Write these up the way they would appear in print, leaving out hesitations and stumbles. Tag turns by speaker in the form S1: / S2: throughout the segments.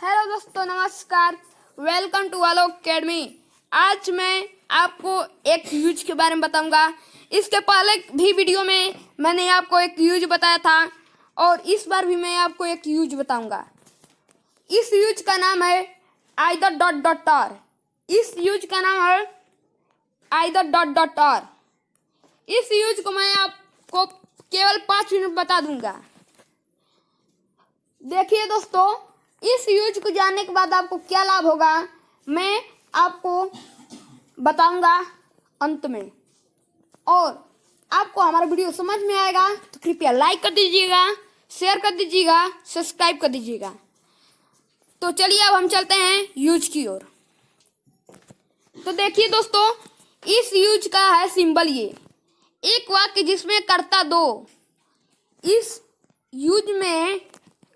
S1: Hello दोस्तों, नमस्कार। Welcome to Alok Academy. आज मैं आपको एक यूज के बारे में बताऊंगा। इसके पहले भी वीडियो में मैंने आपको एक यूज बताया था और इस बार भी मैं आपको एक यूज बताऊंगा। इस यूज का नाम है either ... इस यूज का नाम है either ... इस यूज को मैं आपको केवल 5 मिनट बता दूंगा। देखिए दोस्तों, इस यूज को जानने के बाद आपको क्या लाभ होगा मैं आपको बताऊंगा अंत में। और आपको हमारा वीडियो समझ में आएगा तो कृपया लाइक कर दीजिएगा, शेयर कर दीजिएगा, सब्सक्राइब कर दीजिएगा। तो चलिए अब हम चलते हैं यूज की ओर। तो देखिए दोस्तों, इस यूज का है सिंबल ये एक वाक्य जिसमें कर्ता दो। इस यूज में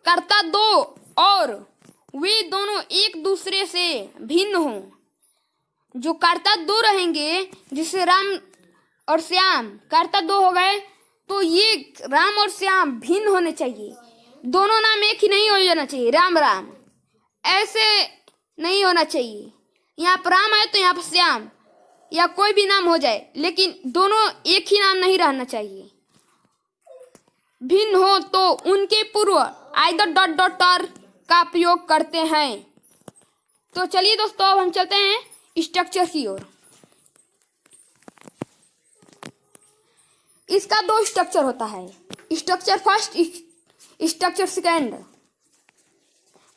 S1: कर्ता दो और वे दोनों एक दूसरे से भिन्न हों। जो कर्ता दो रहेंगे, जिसे राम और श्याम कर्ता दो हो गए, तो ये राम और श्याम भिन्न होने चाहिए। दोनों नाम एक ही नहीं हो जाना चाहिए, राम राम ऐसे नहीं होना चाहिए। यहाँ पर राम है तो यहाँ पर श्याम या कोई भी नाम हो जाए, लेकिन दोनों एक ही नाम नहीं रहना चाहिए। भिन्न हो तो उनके पूर्व either ... का प्रयोग करते हैं। तो चलिए दोस्तों, अब हम चलते हैं स्ट्रक्चर की ओर। इसका 2 स्ट्रक्चर होता है, structure first, structure second.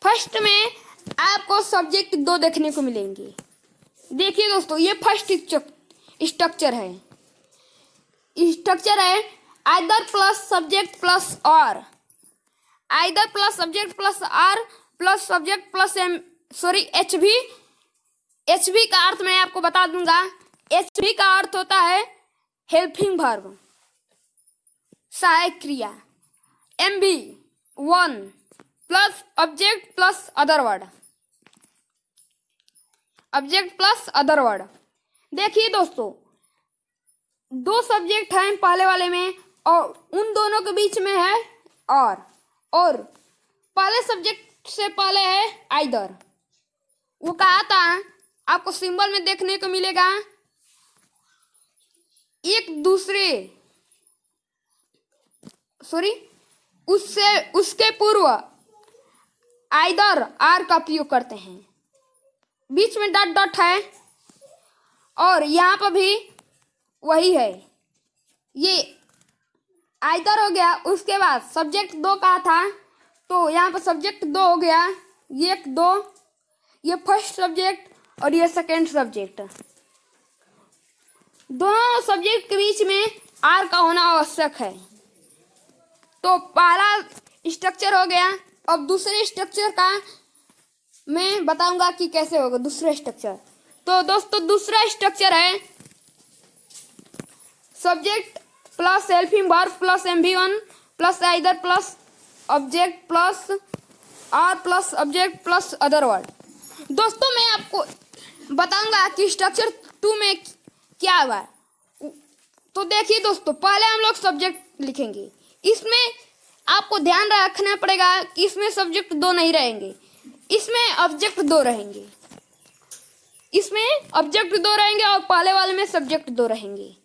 S1: First में आपको सब्जेक्ट 2 देखने को मिलेंगे। देखिए दोस्तों, ये फर्स्ट स्ट्रक्चर है। स्ट्रक्चर है either plus subject plus or, either plus subject plus or plus subject plus HV। HV का अर्थ मैं आपको बता दूंगा। HV का अर्थ होता है हेल्पिंग वर्ब, सहायक क्रिया। MV1 plus object plus other word, object plus other word. देखिए दोस्तों, 2 सब्जेक्ट हैं पहले वाले में और उन दोनों के बीच में है और पहले सब्जेक्ट से पहले है either। वो कहा था आपको सिंबल में देखने को मिलेगा उसके पूर्व either R का प्रयोग करते हैं। बीच में डॉट है और यहाँ पर भी वही है। ये either हो गया। उसके बाद सब्जेक्ट 2 कहा था तो यहाँ पर सब्जेक्ट 2 हो गया। ये 2, ये फर्स्ट सब्जेक्ट और ये सेकेंड सब्जेक्ट। दोनों सब्जेक्ट के बीच में आर का होना आवश्यक है। तो पहला स्ट्रक्चर हो गया। अब दूसरे स्ट्रक्चर का मैं बताऊंगा कि कैसे होगा दूसरा स्ट्रक्चर। तो दोस्तों, दूसरा स्ट्रक्चर है subject plus helping verb plus MV1 plus either plus object plus or plus object plus other word. दोस्तों, मैं आपको बताऊंगा कि स्ट्रक्चर 2 में क्या हुआ। तो देखिए दोस्तों, पहले हम लोग सब्जेक्ट लिखेंगे। इसमें आपको ध्यान रखना पड़ेगा कि इसमें सब्जेक्ट 2 नहीं रहेंगे, इसमें ऑब्जेक्ट 2 रहेंगे। इसमें ऑब्जेक्ट 2 रहेंगे और पहले वाले में सब्जेक्ट 2 रहेंगे।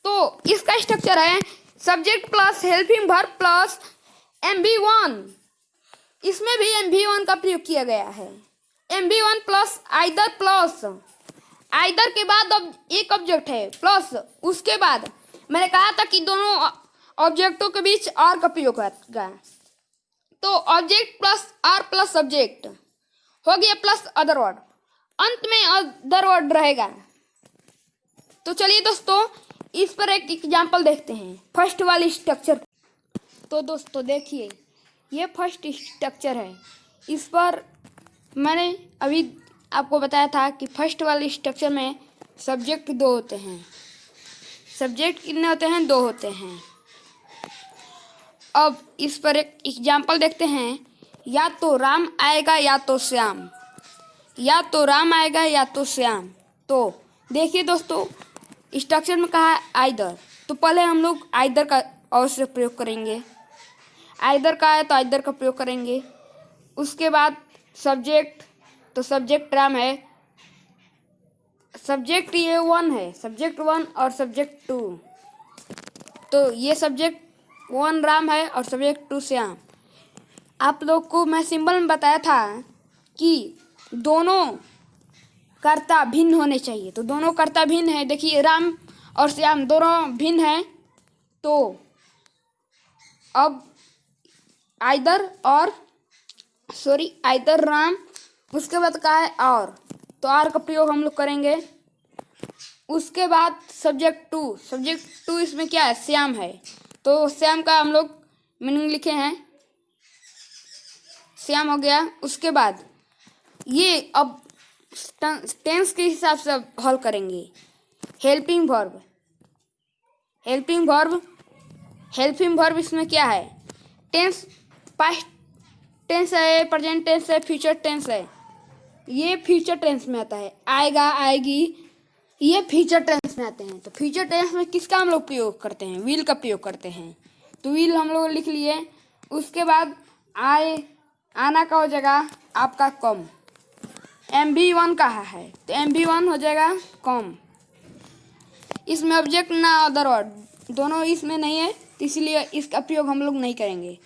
S1: तो इसका स्ट्रक्चर है subject plus helping verb plus MV1। इसमें भी MV1 का प्रयोग किया गया है। MV1 प्लस either के बाद अब एक ऑब्जेक्ट है प्लस उसके बाद मैंने कहा था कि दोनों ऑब्जेक्टों के बीच आर का प्रयोग होगा। तो object plus or plus subject हो गया प्लस अदर वर्ड। अंत में अदर वर्ड रहेगा। तो चलिए दोस्तों, इस पर एक एग्जांपल देखते हैं फर्स्ट वाली स्ट्रक्चर। तो दोस्तों देखिए, ये फर्स्ट स्ट्रक्चर है। इस पर मैंने अभी आपको बताया था कि फर्स्ट वाले स्ट्रक्चर में सब्जेक्ट 2 होते हैं। सब्जेक्ट कितने होते हैं? 2 होते हैं। अब इस पर एक एग्जांपल देखते हैं। या तो राम आएगा या तो श्याम, या तो राम आएगा या तो श्याम। तो देखिए दोस्तों, स्ट्रक्चर में कहा है either, तो पहले हम लोग either का अवश्य प्रयोग करेंगे। either का है तो either का प्रयोग करेंगे। उसके बाद सब्जेक्ट, तो सब्जेक्ट राम है, सब्जेक्ट ये 1 है, सब्जेक्ट 1 और सब्जेक्ट 2, तो ये सब्जेक्ट 1 राम है और सब्जेक्ट 2 श्याम। आप लोग को मैं सिंबल में बताया था कि दोनों कर्ता भिन्न होने चाहिए, तो दोनों कर्ता भिन्न है। देखिए राम और श्याम दोनों भिन्न हैं, तो अब आइदर राम, उसके बाद का है और, तो आर का प्रयोग हम लोग करेंगे। उसके बाद सब्जेक्ट टू इसमें क्या है, श्याम है, तो श्याम का हम लोग मीनिंग लिखे हैं, श्याम हो गया। उसके बाद ये अब टेंस के हिसाब से हल करेंगे। हेल्पिंग वर्ब इसमें क्या है, टेंस, पास्ट टेंस है, प्रेजेंट टेंस है, फ्यूचर टेंस है। ये फ्यूचर टेंस में आता है, आएगा, आएगी, ये फ्यूचर टेंस में आते हैं। तो फ्यूचर टेंस में किसका हम लोग प्रयोग करते हैं, विल का प्रयोग करते हैं, तो विल हम लोग लिख लिए। उसके बाद आना का हो जाएगा आपका कम, MV1 कहा है, तो MV1 हो जाएगा कम। इसमें ऑब्जेक्ट ना अदर वर्ड, दोनों इसमें नहीं है, तो इसलिए इसका प्रयोग हम लोग नहीं करेंगे।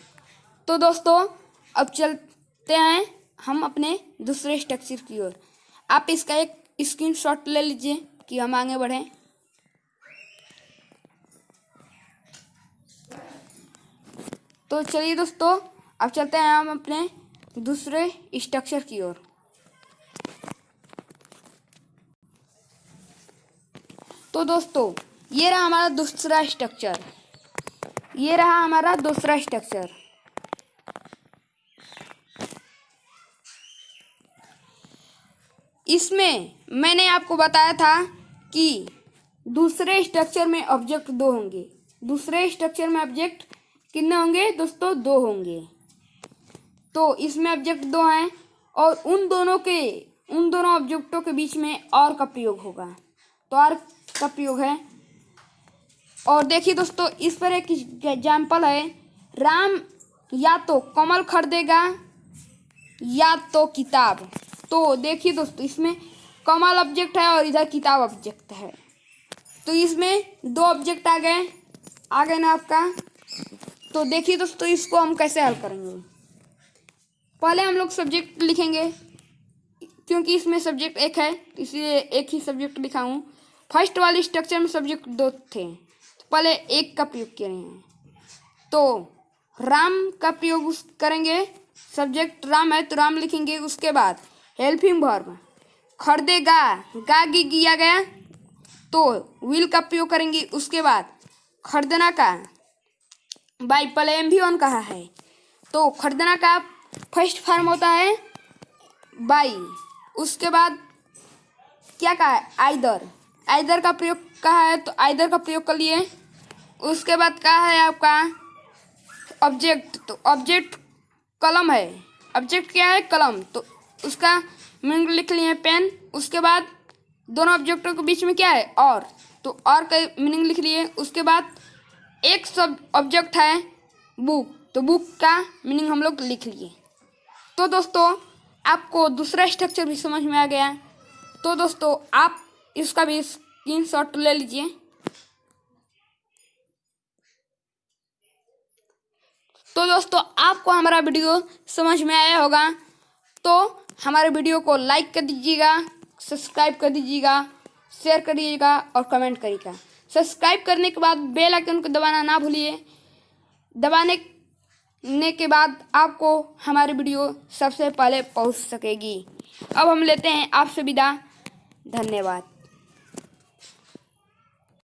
S1: तो दोस्तों अब चलते हैं हम अपने दूसरे स्ट्रक्चर की ओर। आप इसका एक स्क्रीनशॉट ले लीजिए कि हम आगे बढ़ें। तो चलिए दोस्तों अब चलते हैं हम अपने दूसरे स्ट्रक्चर की ओर। तो दोस्तों ये रहा हमारा दूसरा स्ट्रक्चर, इसमें मैंने आपको बताया था कि दूसरे स्ट्रक्चर में ऑब्जेक्ट 2 होंगे। दूसरे स्ट्रक्चर में ऑब्जेक्ट कितने होंगे दोस्तों, 2 होंगे। तो इसमें ऑब्जेक्ट 2 हैं और उन दोनों ऑब्जेक्टों के बीच में और का प्रयोग होगा, तो और का प्रयोग है। और देखिए दोस्तों इस पर एक एग्जाम्पल है, राम या तो कमल खरीदेगा या तो किताब। तो देखिए दोस्तों इसमें कमल ऑब्जेक्ट है और इधर किताब ऑब्जेक्ट है, तो इसमें 2 ऑब्जेक्ट आ गए ना आपका। तो देखिए दोस्तों इसको हम कैसे हल करेंगे। पहले हम लोग सब्जेक्ट लिखेंगे, क्योंकि इसमें सब्जेक्ट 1 है इसलिए एक ही सब्जेक्ट लिखा हूँ। फर्स्ट वाले स्ट्रक्चर में सब्जेक्ट 2 थे, तो पहले 1 का प्रयोग करेंगे, तो राम का प्रयोग करेंगे। सब्जेक्ट राम है तो राम लिखेंगे। उसके बाद हेल्पिंग वर्ब खरीदेगा, गा गिया गया, तो विल का प्रयोग करेंगे। उसके बाद खरीदना का बाई, पहले MV1 कहा है, तो खरीदना का फर्स्ट फॉर्म होता है बाई। उसके बाद क्या कहा है, आइदर का प्रयोग कहा है, तो आइदर का प्रयोग कर लिए। उसके बाद कहा है आपका ऑब्जेक्ट, तो ऑब्जेक्ट कलम है, ऑब्जेक्ट क्या है, कलम, तो उसका मीनिंग लिख लिए पेन। उसके बाद दोनों ऑब्जेक्टों के बीच में क्या है, और, तो और का मीनिंग लिख लिए। उसके बाद एक सब ऑब्जेक्ट है बुक, तो बुक का मीनिंग हम लोग लिख लिए। तो दोस्तों आपको दूसरा स्ट्रक्चर भी समझ में आ गया, तो दोस्तों आप इसका भी स्क्रीनशॉट ले लीजिए। तो दोस्तों आपको हमारा वीडियो समझ में आया होगा, तो हमारे वीडियो को लाइक कर दीजिएगा, सब्सक्राइब कर दीजिएगा, शेयर कर दीजिएगा और कमेंट करिएगा। सब्सक्राइब करने के बाद बेल आइकन को दबाना ना भूलिए। दबाने के बाद आपको हमारी वीडियो सबसे पहले पहुंच सकेगी। अब हम लेते हैं आपसे विदा, धन्यवाद।